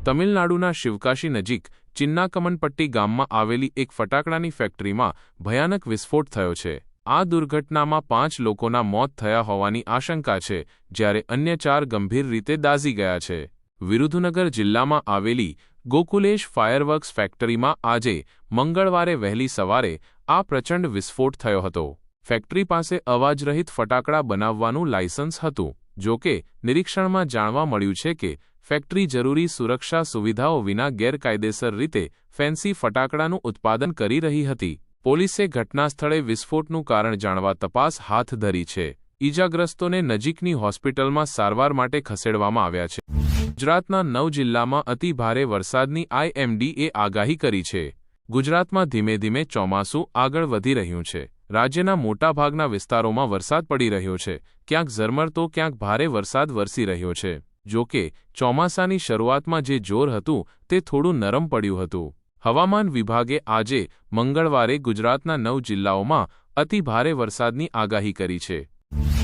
તમિલનાડુના શિવકાશી નજીક ચિન્નાકમનપટ્ટી ગામમાં આવેલી એક ફટાકડાની ફેક્ટરીમાં ભયાનક વિસ્ફોટ થયો છે। આ દુર્ઘટનામાં 5 લોકોના મોત થયા હોવાની આશંકા છે, જ્યારે અન્ય 4 ગંભીર રીતે દાઝી ગયા છે। વિરુધુનગર જિલ્લામાં આવેલી ગોકુલેશ ફાયરવર્ક્સ ફેક્ટરીમાં આજે મંગળવારે વહેલી સવારે આ પ્રચંડ વિસ્ફોટ થયો હતો। ફેક્ટરી પાસે અવાજરહિત ફટાકડા બનાવવાનું લાયસન્સ હતું। જો કે નિરીક્ષણમાં જાણવા મળ્યું છે કે ફેક્ટરી જરૂરી સુરક્ષા સુવિધાઓ વિના ગેરકાયદેસર રીતે ફેન્સી ફટાકડાનું ઉત્પાદન કરી રહી હતી। પોલીસે ઘટનાસ્થળે વિસ્ફોટનું કારણ જાણવા તપાસ હાથ ધરી છે। ઈજાગ્રસ્તોને નજીકની હોસ્પિટલમાં સારવાર માટે ખસેડવામાં આવ્યા છે। ગુજરાતના 9 જિલ્લામાં અતિ ભારે વરસાદની IMDએ આગાહી કરી છે। ગુજરાતમાં ધીમે ધીમે ચોમાસું આગળ વધી રહ્યું છે। રાજ્યના મોટાભાગના વિસ્તારોમાં વરસાદ પડી રહ્યો છે। ક્યાંક ઝરમર તો ક્યાંક ભારે વરસાદ વરસી રહ્યો છે। જો કે ચોમાસાની શરૂઆતમાં જે જોર હતું તે થોડું નરમ પડ્યું હતું। હવામાન વિભાગે આજે મંગળવારે ગુજરાતના 9 જિલ્લાઓમાં અતિ ભારે વરસાદની આગાહી કરી છે।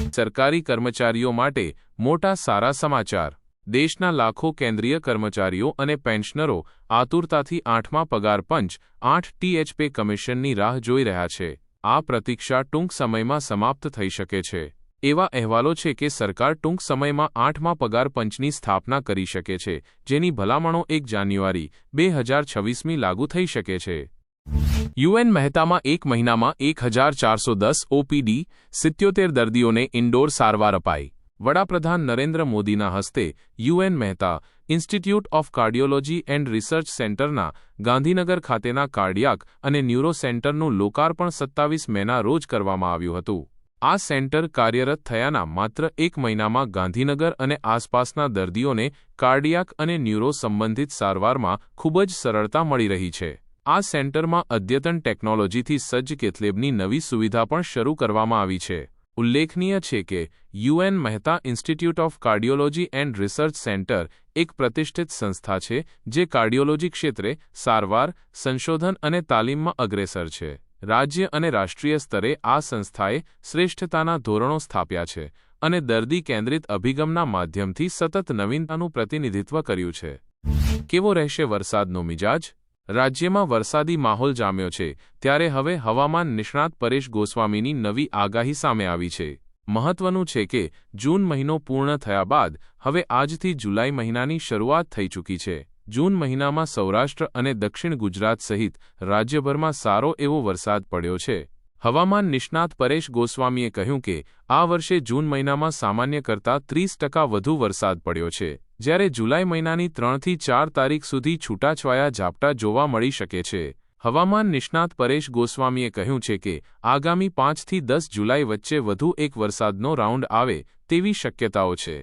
સરકારી કર્મચારીઓ માટે મોટા સારા સમાચાર। દેશના લાખો કેન્દ્રીય કર્મચારીઓ અને પેન્શનરો આતુરતાથી 8મા પગાર પંચ 8th પે કમિશનની રાહ જોઈ રહ્યા છે। આ પ્રતીક્ષા ટૂંક સમયમાં સમાપ્ત થઈ શકે છે। એવા અહેવાલો છે કે સરકાર ટૂંક સમયમાં 8મા પગાર પંચની સ્થાપના કરી શકે છે, જેની ભલામણો 1 જાન્યુઆરી 2026મી લાગુ થઈ શકે છે। UN મહેતામાં 1 મહિનામાં 1410 OPD 77 દર્દીઓને ઇન્ડોર સારવાર અપાઈ। વડાપ્રધાન નરેન્દ્ર મોદીના હસ્તે UN Mehta institute of cardiology and research સેન્ટરના ગાંધીનગર ખાતેના કાર્ડિયાક અને ન્યુરો સેન્ટરનું લોકાર્પણ 27 મેના રોજ કરવામાં આવ્યું હતું। આ સેન્ટર કાર્યરત થયાના માત્ર 1 મહિનામાં ગાંધીનગર અને આસપાસના દર્દીઓને કાર્ડિયાક અને ન્યુરો સંબંધિત સારવારમાં ખૂબ જ સરળતા મળી રહી છે। આ સેન્ટરમાં અદ્યતન ટેકનોલોજીથી સજ્જ કેથલેબની નવી સુવિધા પણ શરૂ કરવામાં આવી છે। ઉલ્લેખનીય છે કે UN Mehta institute of cardiology and research centre એક પ્રતિષ્ઠિત સંસ્થા છે જે કાર્ડિયોલોજી ક્ષેત્રે સારવાર, સંશોધન અને તાલીમમાં અગ્રેસર છે। રાજ્ય અને રાષ્ટ્રીય સ્તરે આ સંસ્થાએ શ્રેષ્ઠતાના ધોરણો સ્થાપ્યા છે અને દર્દી કેન્દ્રિત અભિગમના માધ્યમથી સતત નવીનતાનું પ્રતિનિધિત્વ કર્યું છે। કેવો રહેશે વરસાદનો મિજાજ? રાજ્યમાં વરસાદી માહોલ જામ્યો છે, ત્યારે હવે હવામાન નિષ્ણાત પરેશ ગોસ્વામીની નવી આગાહી સામે આવી છે। મહત્વનું છે કે જૂન મહિનો પૂર્ણ થયા બાદ હવે આજથી જુલાઈ મહિનાની શરૂઆત થઈ ચૂકી છે। જૂન મહિનામાં સૌરાષ્ટ્ર અને દક્ષિણ ગુજરાત સહિત રાજ્યભરમાં સારો એવો વરસાદ પડ્યો છે। હવામાન નિષ્ણાત પરેશ ગોસ્વામીએ કહ્યું કે આ વર્ષે જૂન મહિનામાં સામાન્ય કરતાં 30% વધુ વરસાદ પડ્યો છે, જ્યારે જુલાઈ મહિનાની 3 થી 4 તારીખ સુધી છૂટાછવાયા ઝાપટા જોવા મળી શકે છે। હવામાન નિષ્ણાત પરેશ ગોસ્વામીએ કહ્યું છે કે આગામી 5 થી 10 જુલાઈ વચ્ચે વધુ એક વરસાદનો રાઉન્ડ આવે તેવી શક્યતાઓ છે।